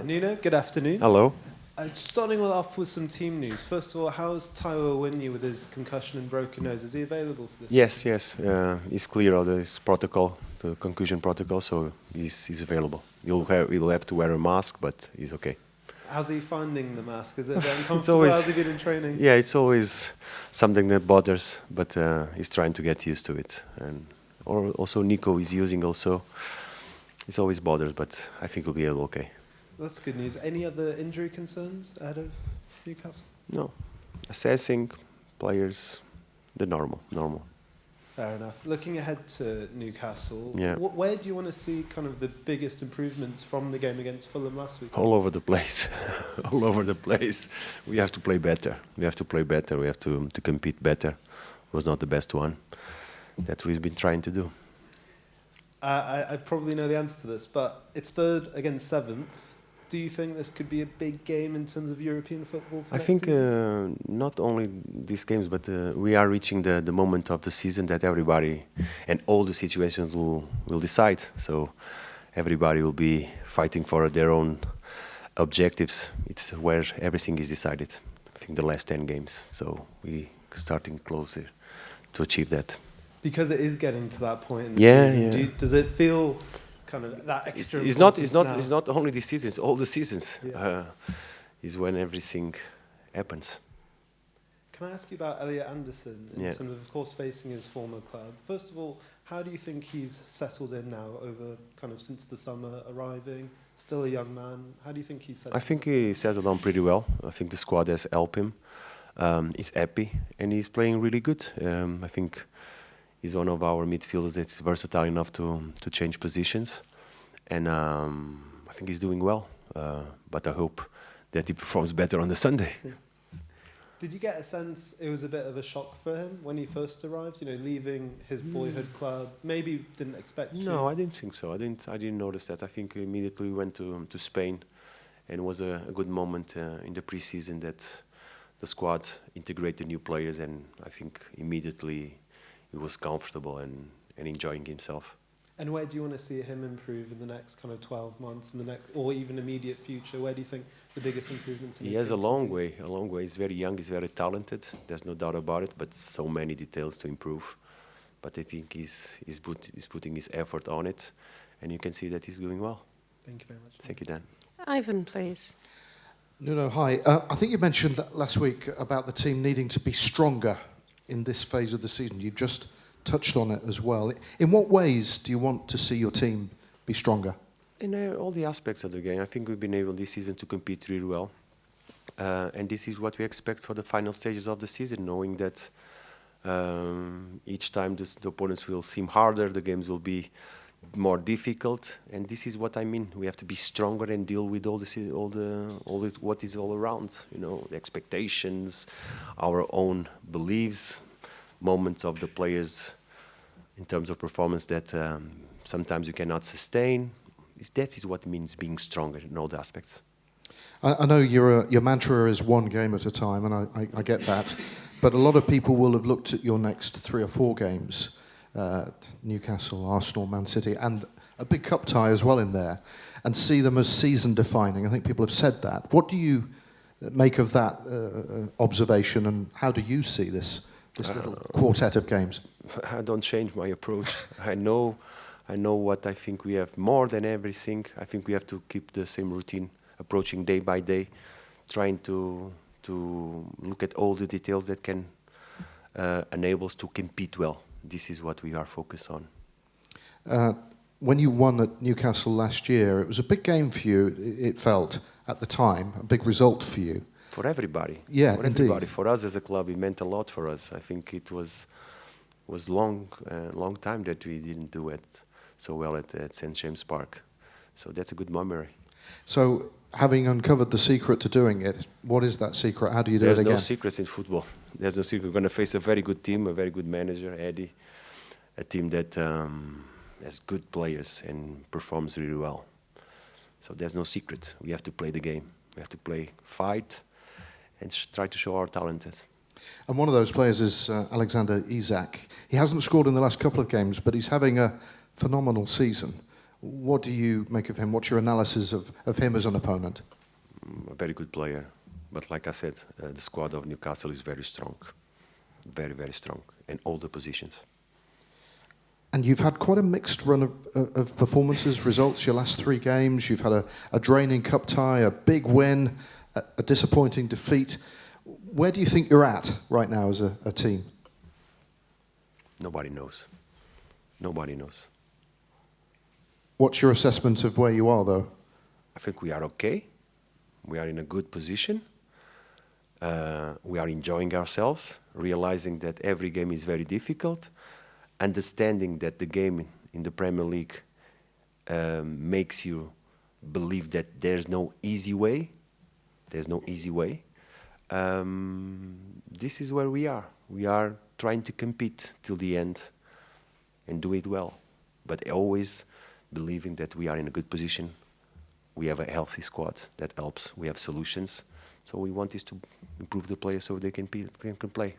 Nuno, good afternoon. Hello. Starting off with some team news. First of all, how's Taiwo Awoniyi with his concussion and broken nose? Is he available for this? Yes. He's clear of his protocol, the concussion protocol, so he's available. He'll have to wear a mask, but he's okay. How's he finding the mask? Is it uncomfortable? How's he been in training? Yeah, it's always something that bothers, but he's trying to get used to it. And also Nico is using also. It's always bothers, but I think he'll be able okay. That's good news. Any other injury concerns ahead of Newcastle? No. Assessing players, the normal. Fair enough. Looking ahead to Newcastle, Yeah. Where do you want to see kind of the biggest improvements from the game against Fulham last week? All over the place. All over the place. We have to play better. We have to compete better. Was not the best one. That's what we've been trying to do. I probably know the answer to this, but it's third against seventh. Do you think this could be a big game in terms of European football? I think not only these games, but we are reaching the moment of the season that everybody and all the situations will decide. So everybody will be fighting for their own objectives. It's where everything is decided. I think the last 10 games. So we starting closer to achieve that. Because it is getting to that point in the season. Yeah. Does it feel kind of that extra? It's not only this season. It's all the seasons. Yeah. Is when everything happens. Can I ask you about Elliot Anderson in terms of course, facing his former club? First of all, how do you think he's settled in now over kind of since the summer arriving? Still a young man. How do you think he's settled? I think he settled on pretty well. I think the squad has helped him. He's happy and he's playing really good. I think he's one of our midfielders that's versatile enough to change positions. And I think he's doing well. But I hope that he performs better on the Sunday. Did you get a sense it was a bit of a shock for him when he first arrived? You know, leaving his boyhood club, maybe didn't expect to. No, I didn't think so. I didn't notice that. I think immediately we went to Spain, and it was a good moment in the pre-season that the squad integrated new players, and I think immediately he was comfortable and enjoying himself. And where do you want to see him improve in the next kind of 12 months, in the next, or even immediate future? Where do you think the biggest improvements? He has a long way. He's very young. He's very talented. There's no doubt about it. But so many details to improve. But I think he's putting his effort on it, and you can see that he's doing well. Thank you very much. Thank you, Dan. Ivan, please. Nuno, hi. I think you mentioned that last week about the team needing to be stronger in this phase of the season. You just touched on it as well. In what ways do you want to see your team be stronger? In all the aspects of the game. I think we've been able this season to compete really well. And this is what we expect for the final stages of the season, knowing that each time the opponents will seem harder, the games will be more difficult. And this is what I mean. We have to be stronger and deal with what is all around. You know, the expectations, our own beliefs, moments of the players in terms of performance that sometimes you cannot sustain. That is what means being stronger in all the aspects. I know your mantra is one game at a time, and I get that. But a lot of people will have looked at your next 3 or 4 games, Newcastle, Arsenal, Man City, and a big cup tie as well in there, and see them as season-defining. I think people have said that. What do you make of that observation, and how do you see this little quartet of games? I don't change my approach. I know what I think we have more than everything. I think we have to keep the same routine, approaching day by day, trying to look at all the details that can enable us to compete well. This is what we are focused on. When you won at Newcastle last year, it was a big game for you, it felt, at the time, a big result for you. For everybody. Yeah, for indeed. Everybody. For us as a club, it meant a lot for us. I think it was long time that we didn't do it so well at St. James Park. So that's a good memory. So, having uncovered the secret to doing it, what is that secret? How do you do it again? There's no secrets in football. There's no secret. We're going to face a very good team, a very good manager, Eddie, a team that has good players and performs really well. So there's no secret. We have to play the game. We have to fight, and try to show our talent. And one of those players is Alexander Isak. He hasn't scored in the last couple of games, but he's having a phenomenal season. What do you make of him? What's your analysis of him as an opponent? A very good player. But like I said, the squad of Newcastle is very strong. Very, very strong in all the positions. And you've had quite a mixed run of performances, results, your last 3 games. You've had a draining cup tie, a big win, a disappointing defeat. Where do you think you're at right now as a team? Nobody knows. Nobody knows. What's your assessment of where you are, though? I think we are okay. We are in a good position. We are enjoying ourselves, realizing that every game is very difficult, understanding that the game in the Premier League makes you believe that there's no easy way. There's no easy way. This is where we are. We are trying to compete till the end and do it well, but always believing that we are in a good position. We have a healthy squad that helps. We have solutions. So we want is to improve the players so they can play.